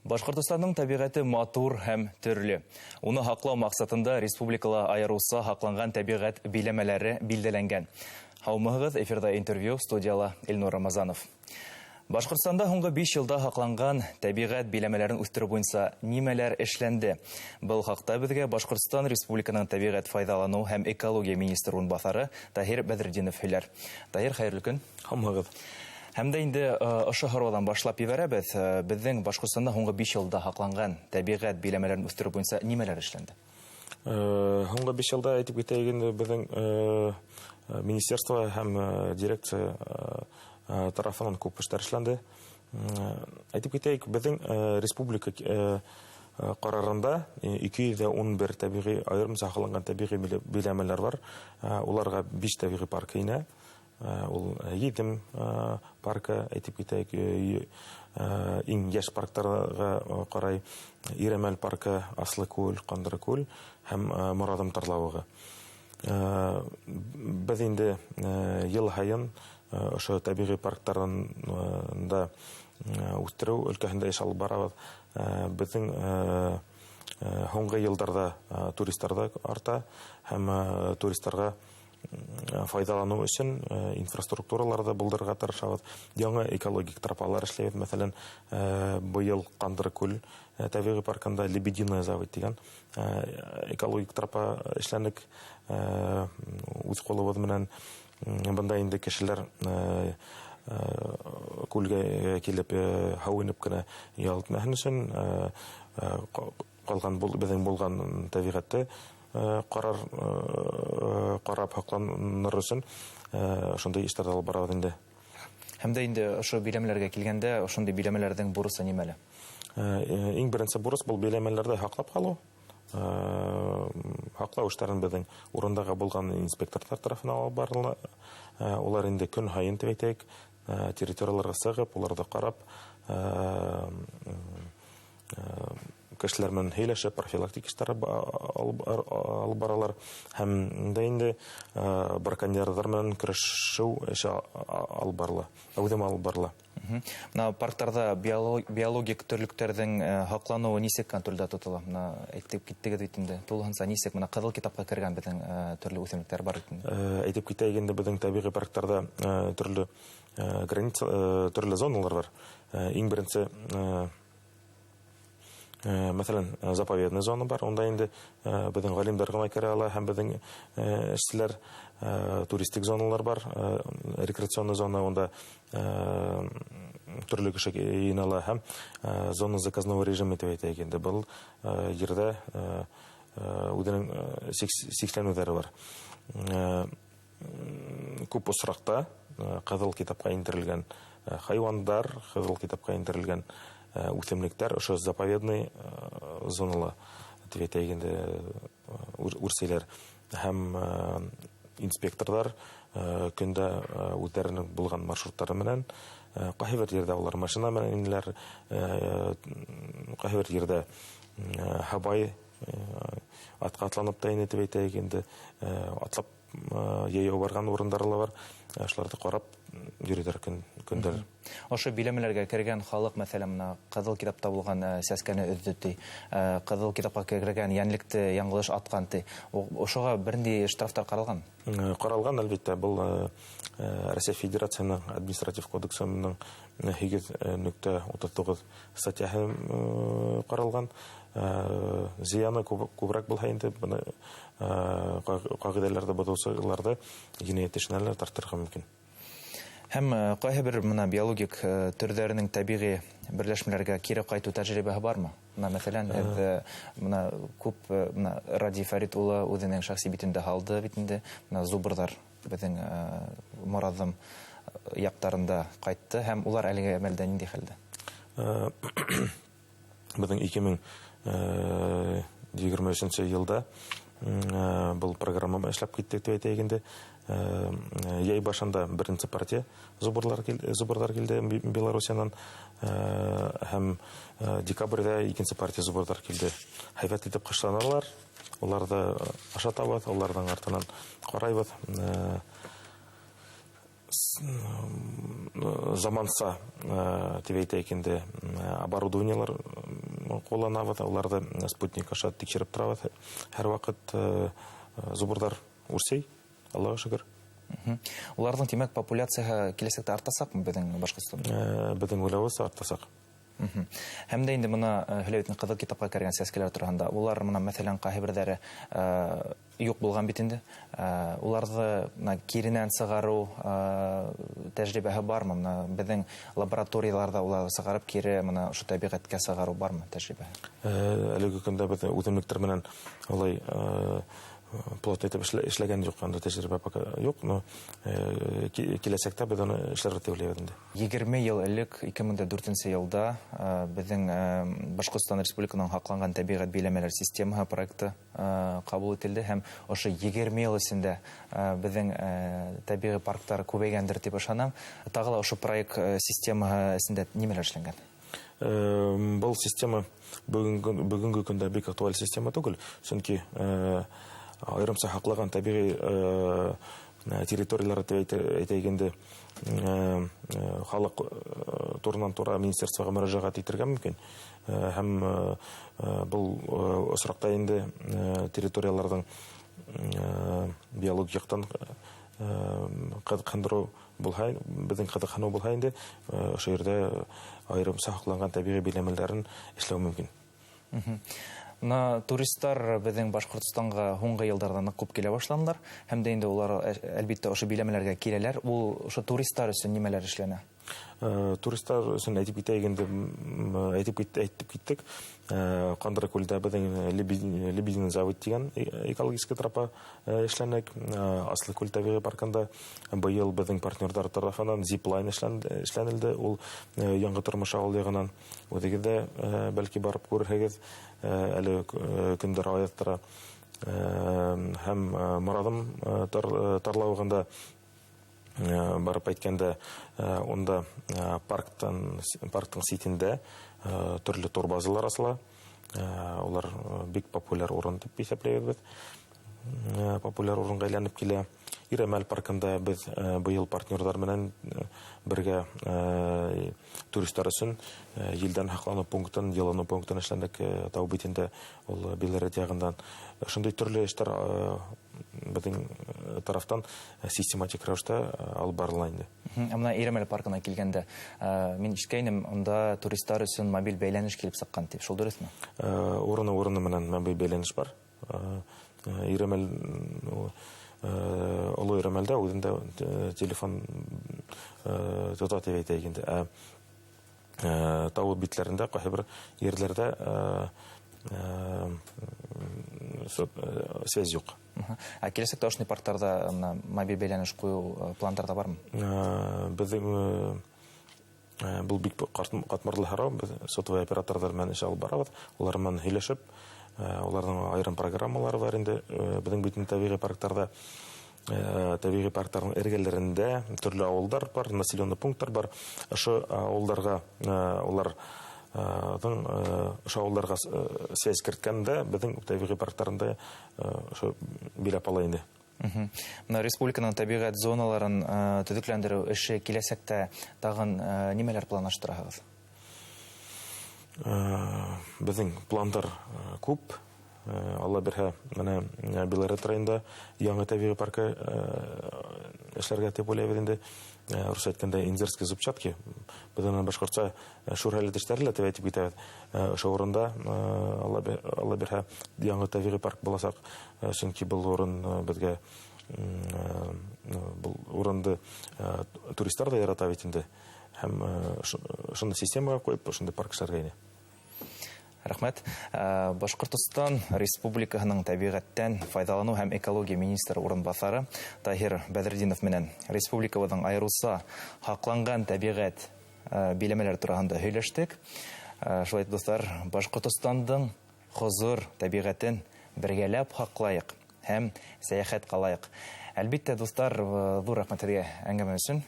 Башкортостанның табигаты матур һәм төрле. Уны һаклау максатында республикала аерылса һакланган табигать биләмәләре билдәләнгән. Һаумыгыз, эфирда интервью, студияла Илнур Рамазанов. Башкортстанда һуңгы 5 елда һакланган табигать биләмәләрен үстерү буенча нимәләр эшләнде? Был хакта безгә Башкортстан Республиканың табигать файдалану һәм экология министры урынбасары Таһир Бәдретдинов һөйләр. Таһир, хәерле көн. Һаумыгыз. Һәм дә инде ошо һораудан башлап ибәрәбез. Безнең Башкортстанда һуңгы 5 елда һакланган табигать биләмәләрен үстерү буенча нимәләр эшләнде? Һуңгы 5 елда әйтеп китәйген безнең министерство һәм дирекция тарафынан күп эшләр эшләнде. Әйтеп китәйек, безнең республика карарында 211 табигый аерым сакланган табигый биләмәләр бар. Уларга 5 табигый парк инә. Ул Едем паркы, әйтеп китәйек, иң яшь парктарга карай Иремәл паркы, Аслыкүл, Кандыркүл һәм Морадым тарлавыгы. Без инде ел һайын ошо табигый парктарында үстерү өлкәсендә эш алып барабыз. Безнең һуңгы елларда туристлар да арта һәм туристларга файдалану өчен инфраструктураларда булдырырга тырышабыз. Яңа экологик тропалар эшләйбез. Мәсәлән, быел Кандыркүл табигый паркында Лебединая завод дигән экологик тропа эшләнек. Үз колыбыз менән бында инде кешеләр күлгә килеп һавынып кына ялтмаһын өчен калган безнең булган табигатьтә карап һакланыр өчен шундый эшләр алып барабыз инде. Һәм дә инде ошо биләмәләргә килгәндә, шундый биләмәләрнең бурысы нимәле? Иң беренче бурыс бул биләмәләрдә һаклап калу. Һаклау эшләрен безнең урындагы булган инспекторлар тарафыннан алып барыла. Улар инде көн һайын тәвәйтәк территорияларга сыгып, уларда карап, кешеләр менән һөйләшеп, профилактик эшләр алып баралар. Һәм дә инде браконьерлар менән көрәшү эше алып барыла. Әүдем алып барыла. Менә парктарда биологик төрлектәрнең һаклануы нисек контрольдә тотыла? Менә әйтеп киттегез бит инде. Тулыгынча нисек? Менә Кызыл китапка кергән безнең төрле үсемлекләр бар икән. Әйтеп китәйек инде безнең табигый парктарда төрле граница, төрле зоналар бар. Иң беренче мәсәлән, заповедный зона бар. Онда инде безнең галимдар гына керә ала һәм безнең эшчеләр. Туристик зоналар бар, рекреационный зона, онда төрле кеше инала һәм зона заказного режима дип әйтәйек инде. Бу җирдә үзенең сикләнүләре бар. Күп осракта Кызыл китапка индерелгән хайвандар, Кызыл китапка индерелгән үсемлектәр ошо заповедный зонала дип әйтәйек инде үрсәләр һәм инспекторлар көндә үтәренең булган маршруттары менән кайбер җирдә улар машина менән инделәр, кайбер җирдә һабай атка атланып та инде дип әйтәйек инде атлап яяу барган урыннары бар. Шуларны карап йөриләр көндәр. Ошо биләмәләргә кергән халык, мәсәлән, менә Кызыл китапта булган сәскәне өзде ти, Кызыл китапка кергән янлекте яңгылыш аткан ти. Ошога бернинди штрафтар каралган? Каралган, әлбәттә. Бу Россия Федерациясының административ кодексының 8.39 статьясы каралган. Зыяны күбрәк булса инде буны кагыйдәләрдә бозуларда җинаять эшенә тартырга мөмкин. Һәм кайбер менә биологик төрләренең табигый берләшмәләргә кире кайту тәҗрибәһе бармы? Мәсәлән, менә күп Ради Фәрит улы үзенең шәхси битендә һалды бит инде. Менә зубрдар безнең Морадым яктарында кайтты һәм улар әлегә мәлдә нинди хәлдә? Безнең 2023 елда был программа эшләп китте дип әйтәйек инде. Яй башында беренче партия зубрлар килде Белоруссиянан һәм декабрьдә икенче партия зубрлар килде. Һәйбәт итеп кышланалар. Уларда ашатабыз, улардан артыннан карайбыз. Заманса дип әйтәйек инде оборудованиелар қолланабыз, оларды спутник аша текшеріп тұрабыз. Һәр вакыт зубырдар үрсей, Аллаға шүкір. Уларның тимәк популяцияға киләсәктә артасакмы безнең Башкортстанда? Безнең уйлавыз артасак. Һәм дә инде моны һәләвитне кызыл китапка кергән сәскәләр турында. Улар моны мәсәлән кайберләре юк булган бит инде. Уларны киренән сыгару тәҗрибәһе бармы? Безнең лабораторияларда уларны сыгарып кире моны ошо табигатькә сыгару бармы тәҗрибә? Әлеге көндә без үтемлектер менән алай плотно итеп эшләгән юк, анда тәҗрибә пока юк, но киләсәктә без аны эшләргә теләйбез инде. 20 ел элек 2004 елда безнең Башкортстан Республиканың хакланган табигать биләмәләр системаһы проекты кабул ителде һәм ошо 20 ел эчендә безнең табигый парктар күбәйгәндер дип ышанам. Тагы ошо проект системаһы эчендә нимәләр эшләнгән? Бұл система бүгінгі көндә бик актуаль система түгел, чөнки айрымса хаклаган табигый территориялар әйтәгәндә халык турынан-тура министерствога мөрәҗәгать итәргә мөмкин. Һәм бұл осракта инде территорияларның биологик яктан кызыксындыру булһа, безнең кызыксыну булһа инде, ошо жердә айрым сакланган табигый биләмәләрен эшләү мөмкин. Туристлар безнең Башкортстанга һуңгы елларда нык күп килә башладылар, һәм дә инде улар әлбәттә ошо биләмәләргә киләләр. Ул ошо туристлар өчен нимәләр эшләнә? Туристлар өчен әйтеп киттек. Кандыры күлдә безнең Лебединый завод дигән экологик тропа эшләнәк. Аслы күл табигый паркында быел безнең партнерлар тарафыннан зиплайн эшләнелде. Ул яңгы тормыш алыгынан үдегедә бәлки барып күрһегез, әле көндәр аяттыра. Һәм Морадым тарлавыгында барып әйткәндә, онда парктың ситендә төрле турбазалар асыла. Улар бик популяр урын дип исәпләйбез. Популяр урынга әйләнеп килә. Иремәл паркында без быел партнерлар менән бергә туристлар өчен елдан хаклану пунктын, елану пунктын эшләндек тау битендә, ул Белорет ягындан. Шундый төрле эшләр безнең тарафтан систематик рәвештә алып барыла инде. Менә Иремәл паркына килгәндә, мин ишкәйнем, анда туристлар өчен мобиль бәйләнеш килеп сыккан дип. Шул дөресме? Урыны менән мобиль бәйләнеш бар. Иремәл Олы Иремәлдә үзендә телефон тота дип әйтәгәндә, тау битләрендә кайбер ерләрдә связь юк. Киләсәктә ошный паркларда мобиль бәйләнеш кую планнарда бармы? Безнең бу бик катмарлы һарау, без сотовый операторлар менән эш алып барабыз. Улар менән һөйләшеп, уларның айрым программалары бар инде. Безнең бит табигый паркларда, табигый паркларның эргәләрендә төрле авылдар бар, населенный пунктлар бар. Ошо авылларга улар шауларга связь керткәндә, безнең табигый паркларында ошо биләп ала инде. Республиканың табигать зоналарын төзекләндерү эше киләсәктә тагын нимәләр планлаштыраһыз? Безнең пландар күп. Алла бирһә, менә Белорет районында яңа табигый паркы эшләргә дип уйлыйбыз инде. Рус әйткәндә инзерские зубчатки. Безнең башкортча шурәле тештәрле дип әйтеп китәбез. Ошо урында Алла бирһә яңа табигый парк буласак, чөнки бу урын безгә бу урынды туристлар да ярата бит инде. Һәм шундый системага куеп, шундый парк эшләргә иде. Рәхмәт. Башкортстан Республикаһының табигатьтән файдалану һәм экология министры урынбасары Таһир Бәдретдинов менән республикабызның аерылса хакланган табигать биләмәләр турында һөйләштек. Шулай достар, Башкортстандың хозур табигатен бергәләп хаклайык һәм сәяхәт кылайык. Әлбәттә, достар, зур рәхмәтләргә әңгәмә өчен.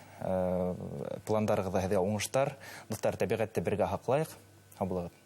Пландарыгызда уңышлар. Достар, табигатьтә бергә хаклайык. Һаулыгыз.